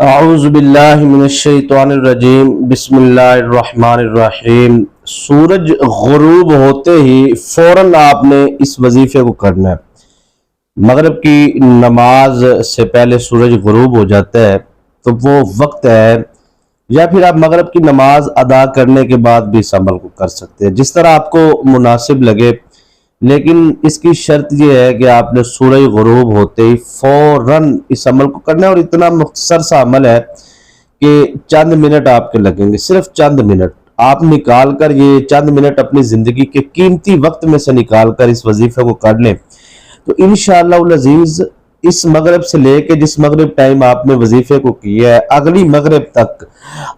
اعوذ باللہ من الشیطان الرجیم بسم اللہ الرحمن الرحیم۔ سورج غروب ہوتے ہی فوراً آپ نے اس وظیفے کو کرنا ہے۔ مغرب کی نماز سے پہلے سورج غروب ہو جاتا ہے تو وہ وقت ہے، یا پھر آپ مغرب کی نماز ادا کرنے کے بعد بھی اس عمل کو کر سکتے ہیں، جس طرح آپ کو مناسب لگے، لیکن اس کی شرط یہ ہے کہ آپ نے سورج غروب ہوتے ہی فوراً اس عمل کو کرنا ہے، اور اتنا مختصر سا عمل ہے کہ چند منٹ آپ کے لگیں گے، صرف چند منٹ آپ نکال کر، یہ چند منٹ اپنی زندگی کے قیمتی وقت میں سے نکال کر اس وظیفے کو کر لیں تو انشاءاللہ العزیز اس مغرب سے لے کے جس مغرب ٹائم آپ نے وظیفے کو کیا ہے اگلی مغرب تک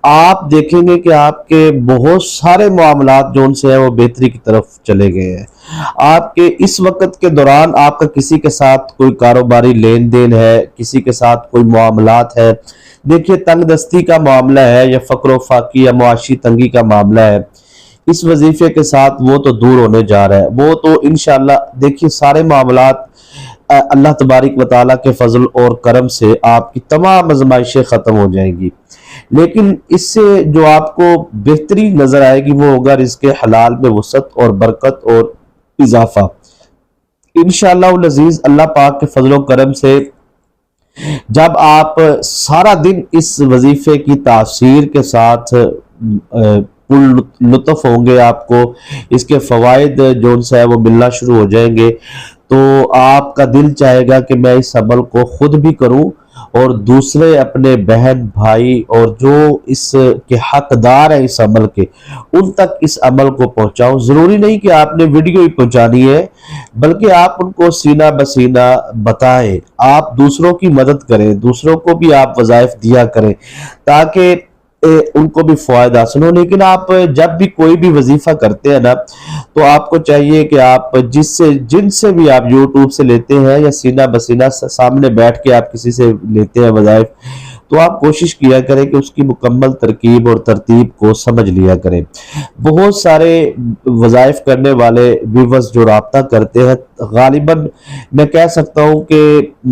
آپ دیکھیں گے کہ آپ کے بہت سارے معاملات جو ان سے ہیں وہ بہتری کی طرف چلے گئے ہیں۔ آپ کے اس وقت کے دوران آپ کا کسی کے ساتھ کوئی کاروباری لین دین ہے، کسی کے ساتھ کوئی معاملات ہے، دیکھیے تنگ دستی کا معاملہ ہے یا فقر و فاقی یا معاشی تنگی کا معاملہ ہے، اس وظیفے کے ساتھ وہ تو دور ہونے جا رہا ہے، وہ تو انشاءاللہ دیکھیے سارے معاملات اللہ تبارک و تعالیٰ کے فضل اور کرم سے آپ کی تمام آزمائشیں ختم ہو جائیں گی، لیکن اس سے جو آپ کو بہتری نظر آئے گی وہ ہوگا رزق حلال میں وسعت اور برکت اور اضافہ۔ انشاءاللہ العزیز اللہ پاک کے فضل و کرم سے جب آپ سارا دن اس وظیفے کی تاثیر کے ساتھ پر لطف ہوں گے، آپ کو اس کے فوائد جو ان سے ہے وہ ملنا شروع ہو جائیں گے، تو آپ کا دل چاہے گا کہ میں اس عمل کو خود بھی کروں اور دوسرے اپنے بہن بھائی اور جو اس کے حقدار ہیں اس عمل کے، ان تک اس عمل کو پہنچاؤں۔ ضروری نہیں کہ آپ نے ویڈیو ہی پہنچانی ہے، بلکہ آپ ان کو سینہ بسینہ بتائیں، آپ دوسروں کی مدد کریں، دوسروں کو بھی آپ وظائف دیا کریں تاکہ ان کو بھی فوائد حاصل ہو۔ لیکن آپ جب بھی کوئی بھی وظیفہ کرتے ہیں نا تو آپ کو چاہیے کہ آپ جن سے بھی آپ یوٹیوب سے لیتے ہیں یا سینہ بسینہ سامنے بیٹھ کے آپ کسی سے لیتے ہیں وظائف، تو آپ کوشش کیا کریں کہ اس کی مکمل ترکیب اور ترتیب کو سمجھ لیا کریں۔ بہت سارے وظائف کرنے والے ویورز جو رابطہ کرتے ہیں، غالباً میں کہہ سکتا ہوں کہ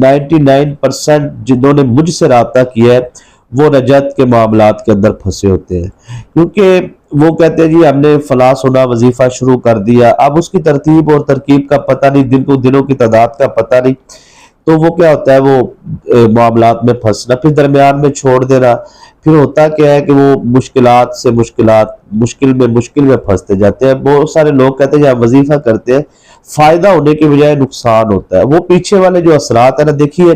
99% جنہوں نے مجھ سے رابطہ کیا ہے وہ رجعت کے معاملات کے اندر پھنسے ہوتے ہیں، کیونکہ وہ کہتے ہیں جی ہم نے فلاں سنا وظیفہ شروع کر دیا، اب اس کی ترتیب اور ترکیب کا پتہ نہیں، دنوں کی تعداد کا پتہ نہیں، تو وہ کیا ہوتا ہے، وہ معاملات میں پھنسنا، پھر درمیان میں چھوڑ دینا، پھر ہوتا کیا ہے کہ وہ مشکلات سے مشکل میں پھنستے جاتے ہیں۔ بہت سارے لوگ کہتے ہیں جب وظیفہ کرتے ہیں فائدہ ہونے کے بجائے نقصان ہوتا ہے، وہ پیچھے والے جو اثرات ہیں نا، دیکھیے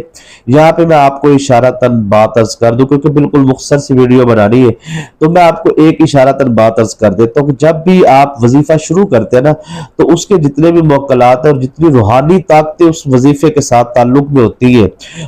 یہاں پہ میں آپ کو اشارتاً بات عرض کر دوں کیونکہ بالکل مختصر سی ویڈیو بنانی ہے، تو میں آپ کو ایک اشارتاً بات عرض کر دیتا ہوں کہ جب بھی آپ وظیفہ شروع کرتے ہیں نا تو اس کے جتنے بھی موکلات ہیں اور جتنی روحانی طاقتیں اس وظیفے کے ساتھ تعلق میں ہوتی ہیں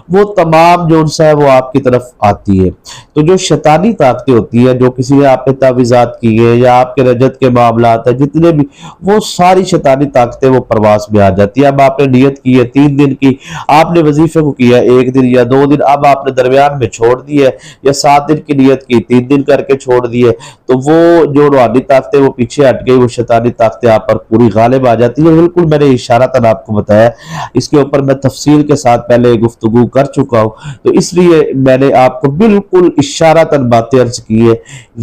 وہ تمام جو ان سے ہے وہ آپ کی طرف آتی ہے۔ تو جو شیطانی طاقتیں ہوتی ہیں، جو کسی نے آپ پہ تعویذات کی ہے یا آپ کے رجت کے معاملات ہیں جتنے بھی، وہ ساری شیطانی طاقتیں وہ پرواز میں آ جاتی ہے۔ اب آپ نے نیت کی ہے 3 دن کی، آپ نے وظیفے کو کیا 1 دن یا 2 دن، اب آپ نے درمیان میں چھوڑ دی ہے، یا 7 دن کی نیت کی 3 دن کر کے چھوڑ دی ہے، تو وہ جو روحانی طاقتیں وہ پیچھے ہٹ گئی، وہ شیطانی طاقتیں آپ پر پوری غالب آ جاتی ہیں۔ بالکل میں نے اشارتاً آپ کو بتایا، اس کے اوپر میں تفصیل کے ساتھ پہلے گفتگو کر چکا ہوں، تو اس لیے میں نے آپ کو بالکل اشارتاً باتیں عرض کی ہے۔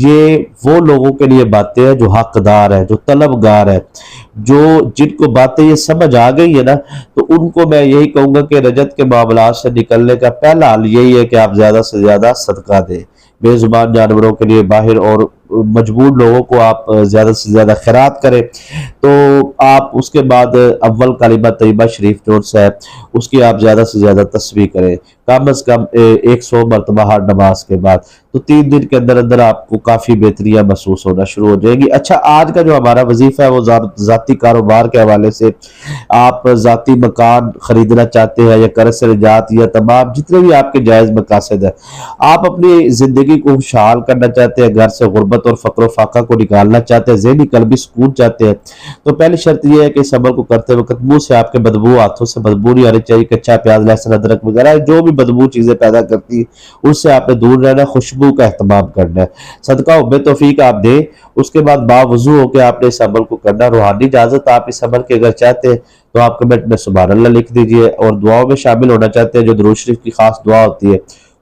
یہ وہ لوگوں کے لیے باتیں ہیں جو حقدار ہیں، جو طلبگار ہیں، جن کو باتیں یہ سمجھ آ گئی ہے نا، تو ان کو میں یہی کہوں گا کہ رجت کے معاملات سے نکلنے کا پہلا حل یہی ہے کہ آپ زیادہ سے زیادہ صدقہ دیں، بے زبان جانوروں کے لیے باہر، اور مجبور لوگوں کو آپ زیادہ سے زیادہ خیرات کریں۔ تو آپ اس کے بعد اول کلمہ طیبہ شریف جو ہے اس کی آپ زیادہ سے زیادہ تسبیح کریں، کم از کم 100 مرتبہ ہر نماز کے بعد، تو 3 دن کے اندر اندر آپ کو کافی بہتریاں محسوس ہونا شروع ہو جائیں گی۔ اچھا، آج کا جو ہمارا وظیفہ ہے وہ ذاتی کاروبار کے حوالے سے، آپ ذاتی مکان خریدنا چاہتے ہیں یا قرض سے نجات یا تمام جتنے بھی آپ کے جائز مقاصد ہیں، آپ اپنی زندگی کو خوشحال کرنا چاہتے ہیں، گھر سے غربت اور فقر و فاقہ کو نکالنا چاہتے ہیں، ذہنی قلبی سکون چاہتے ہیں، تو پہلی شرط یہ ہے کہ اس عمل کو کرتے وقت منہ سے آپ کے بدبو، ہاتھوں سے بدبو نہیں آنی چاہیے، کچا پیاز لہسن ادرک وغیرہ جو بھی بدبو چیزیں پیدا کرتی ہیں اس سے آپ نے دور رہنا، خوشبو کا اہتمام کرنا ہے، صدقہ بے توفیق آپ دیں۔ اس کے بعد باوضو ہو کے آپ نے اس عمل کو کرنا، روحانی اجازت آپ اس عمل کے اگر چاہتے ہیں تو آپ کمنٹ میں سبحان اللہ لکھ دیجئے، اور دعاؤں میں شامل ہونا چاہتے ہیں جو درود شریف کی خاص دعا ہوتی ہے